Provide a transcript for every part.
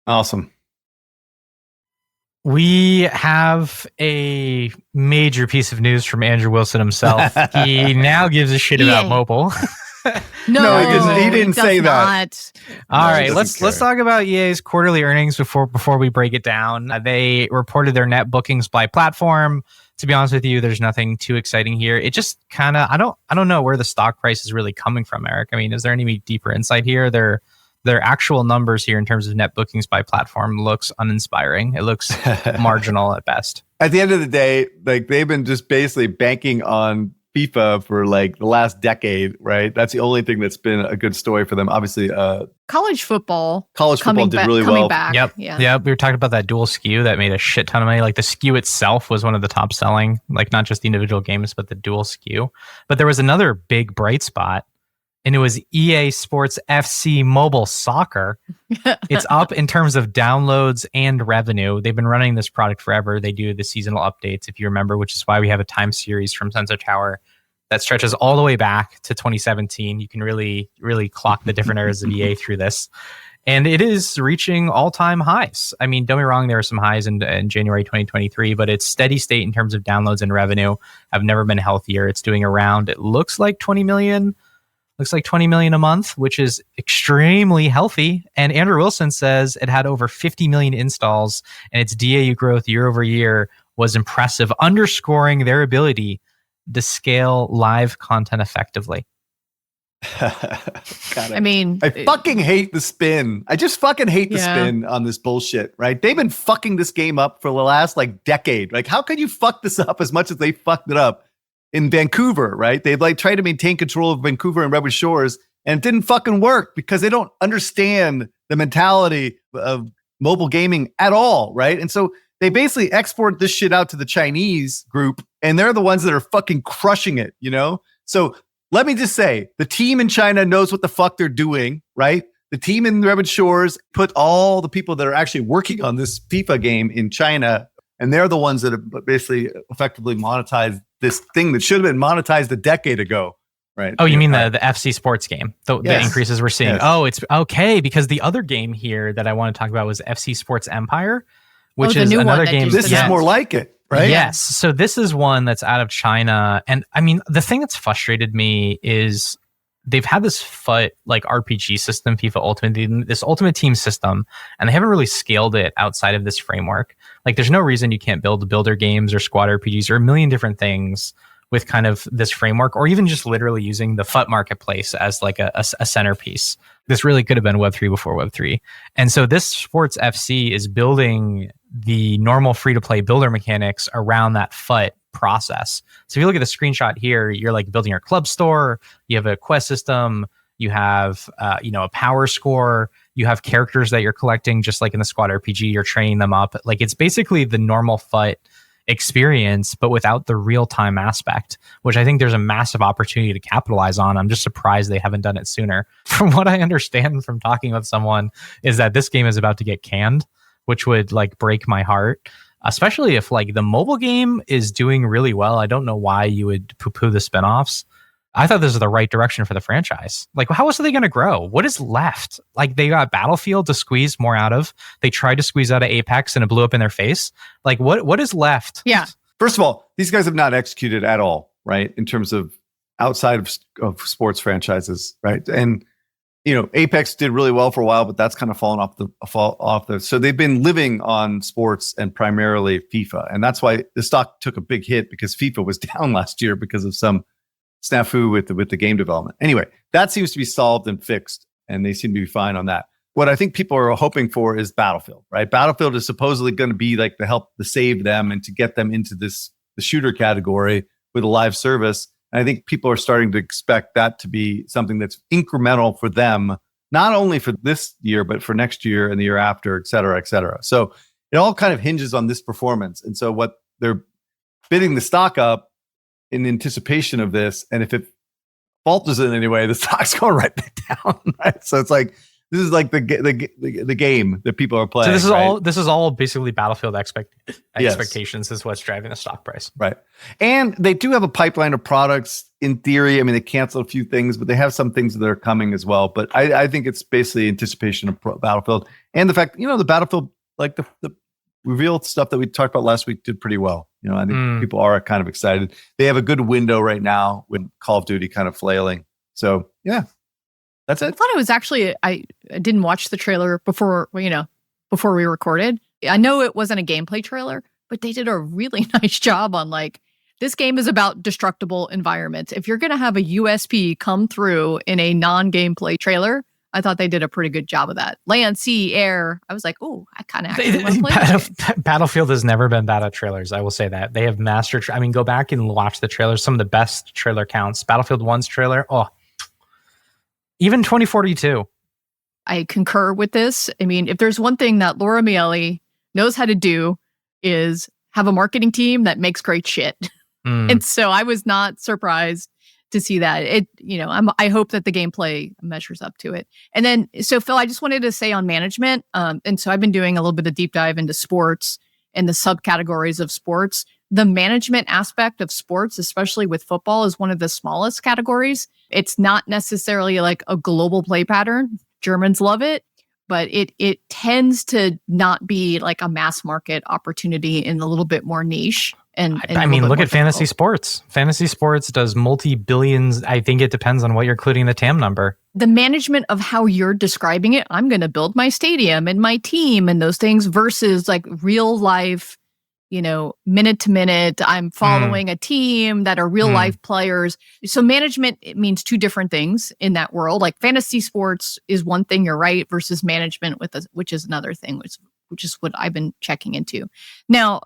Awesome. We have a major piece of news from Andrew Wilson himself. He now gives a shit about mobile. No, he didn't say that. All right, let's talk about EA's quarterly earnings before we break it down. They reported their net bookings by platform. To be honest with you, there's nothing too exciting here. It just kind of I don't know where the stock price is really coming from, Eric. I mean, is there any deeper insight here? Their actual numbers here in terms of net bookings by platform looks uninspiring. It looks marginal at best. At the end of the day, like they've been just basically banking on FIFA for like the last decade, right? That's the only thing that's been a good story for them. Obviously, college football did really well. Back. Yep. We were talking about that dual SKU that made a shit ton of money. Like the SKU itself was one of the top selling, like not just the individual games, but the dual SKU. But there was another big bright spot, and it was EA Sports FC Mobile Soccer. It's up in terms of downloads and revenue. They've been running this product forever. They do the seasonal updates, if you remember, which is why we have a time series from Sensor Tower that stretches all the way back to 2017. You can really, really clock the different eras of EA through this. And it is reaching all-time highs. I mean, don't be wrong, there are some highs in January 2023, but it's steady state in terms of downloads and revenue. I've never been healthier. It's doing around, it looks like 20 million. Looks like 20 million a month, which is extremely healthy. And Andrew Wilson says it had over 50 million installs, and its DAU growth year over year was impressive, underscoring their ability to scale live content effectively. I mean, I fucking hate the spin. I just fucking hate the spin on this bullshit, right? They've been fucking this game up for the last like decade. Like, how can you fuck this up as much as they fucked it up in Vancouver, right? They've like tried to maintain control of Vancouver and Redwood Shores, and it didn't fucking work because they don't understand the mentality of mobile gaming at all, right? And so they basically export this shit out to the Chinese group, and they're the ones that are fucking crushing it, you know? So let me just say, the team in China knows what the fuck they're doing, right? The team in Redwood Shores put all the people that are actually working on this FIFA game in China, and they're the ones that have basically effectively monetized this thing that should have been monetized a decade ago, right? Oh, you mean the FC Sports game? The increases we're seeing. Yes. Oh, it's okay, because the other game here that I want to talk about was FC Sports Empire, which is another game. This is more like it, right? Yes. So this is one that's out of China. And I mean, the thing that's frustrated me is they've had this FUT like RPG system, FIFA Ultimate, this Ultimate Team system, and they haven't really scaled it outside of this framework. Like there's no reason you can't build builder games or squad RPGs or a million different things with kind of this framework, or even just literally using the FUT marketplace as like a centerpiece. This really could have been Web3 before Web3. And so this Sports FC is building the normal free-to-play builder mechanics around that FUT process. So if you look at the screenshot here, you're like building your club store, you have a quest system, you have a power score, you have characters that you're collecting, just like in the squad RPG, you're training them up. Like it's basically the normal FUT experience, but without the real-time aspect, which I think there's a massive opportunity to capitalize on. I'm just surprised they haven't done it sooner. From what I understand from talking with someone is that this game is about to get canned, which would like break my heart, especially if like the mobile game is doing really well. I don't know why you would poo-poo the spinoffs. I thought this was the right direction for the franchise. Like, how else are they going to grow? What is left? Like, they got Battlefield to squeeze more out of. They tried to squeeze out of Apex and it blew up in their face. Like, what is left? Yeah. First of all, these guys have not executed at all, right? In terms of outside of sports franchises, right? And Apex did really well for a while, but that's kind of fallen off the. So they've been living on sports and primarily FIFA, and that's why the stock took a big hit, because FIFA was down last year because of some snafu with the game development. Anyway, that seems to be solved and fixed, and they seem to be fine on that. What I think people are hoping for is Battlefield, right? Battlefield is supposedly going to be like the help to save them and to get them into the shooter category with a live service. And I think people are starting to expect that to be something that's incremental for them, not only for this year, but for next year and the year after, et cetera, et cetera. So it all kind of hinges on this performance. And so what they're bidding the stock up in anticipation of this, and if it falters in any way, the stock's going right back down, right? So it's like, This is like the game that people are playing. So this is all basically Battlefield expectations is what's driving the stock price. Right. And they do have a pipeline of products in theory. I mean, they canceled a few things, but they have some things that are coming as well. But I think it's basically anticipation of Battlefield and the fact, the Battlefield, like the revealed stuff that we talked about last week did pretty well. I think people are kind of excited. They have a good window right now with Call of Duty kind of flailing. So yeah, that's it. I thought it was actually, I didn't watch the trailer before we recorded. I know it wasn't a gameplay trailer, but they did a really nice job on this game is about destructible environments. If you're going to have a USP come through in a non-gameplay trailer, I thought they did a pretty good job of that. Land, sea, air. I was like, oh, I kind of actually want to play this game. Battlefield has never been bad at trailers. I will say that. They have mastered. Go back and watch the trailers. Some of the best trailer counts. Battlefield 1's trailer. Oh, even 2042. I concur with this. If there's one thing that Laura Miele knows how to do is have a marketing team that makes great shit. And so I was not surprised to see that. I hope that the gameplay measures up to it. And then, so Phil, I just wanted to say on management, and so I've been doing a little bit of deep dive into sports and the subcategories of sports. The management aspect of sports, especially with football, is one of the smallest categories. It's not necessarily like a global play pattern. Germans love it, but it tends to not be like a mass market opportunity and a little bit more niche. And look at fantasy sports. Fantasy sports does multi-billions. I think it depends on what you're including the TAM number. The management of how you're describing it, I'm going to build my stadium and my team and those things versus like real life, minute to minute. I'm following a team that are real life players. So management, it means two different things in that world. Like fantasy sports is one thing, you're right, versus management which is another thing, which is what I've been checking into. Now,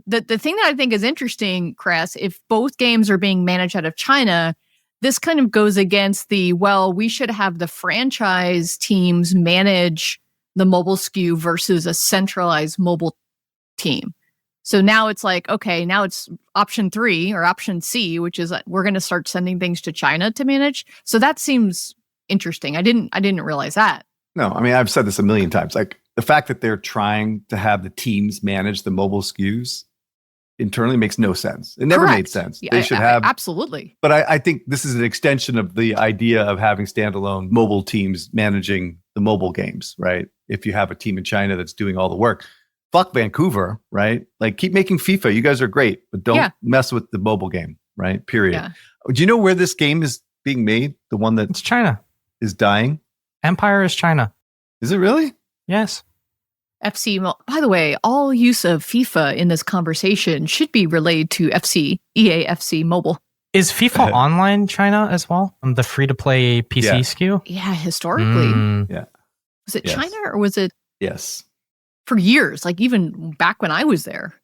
the thing that I think is interesting, Cress, if both games are being managed out of China, this kind of goes against we should have the franchise teams manage the mobile SKU versus a centralized mobile team. So now it's like, okay, now it's option 3 or option C, which is we're going to start sending things to China to manage. So that seems interesting. I didn't realize that. No, I've said this a million times. Like the fact that they're trying to have the teams manage the mobile SKUs internally makes no sense. It never made sense. Yeah, they should have. Absolutely. But I think this is an extension of the idea of having standalone mobile teams managing the mobile games, right? If you have a team in China that's doing all the work. Fuck Vancouver, right? Like keep making FIFA. You guys are great, but don't mess with the mobile game, right? Period. Yeah. Do you know where this game is being made? The one that's China is dying? Empire is China. Is it really? Yes. By the way, all use of FIFA in this conversation should be relayed to EA FC Mobile. Is FIFA Online China as well? The free-to-play PC SKU? Yeah, historically. Yeah. Was it China or was it? Yes. For years, like even back when I was there.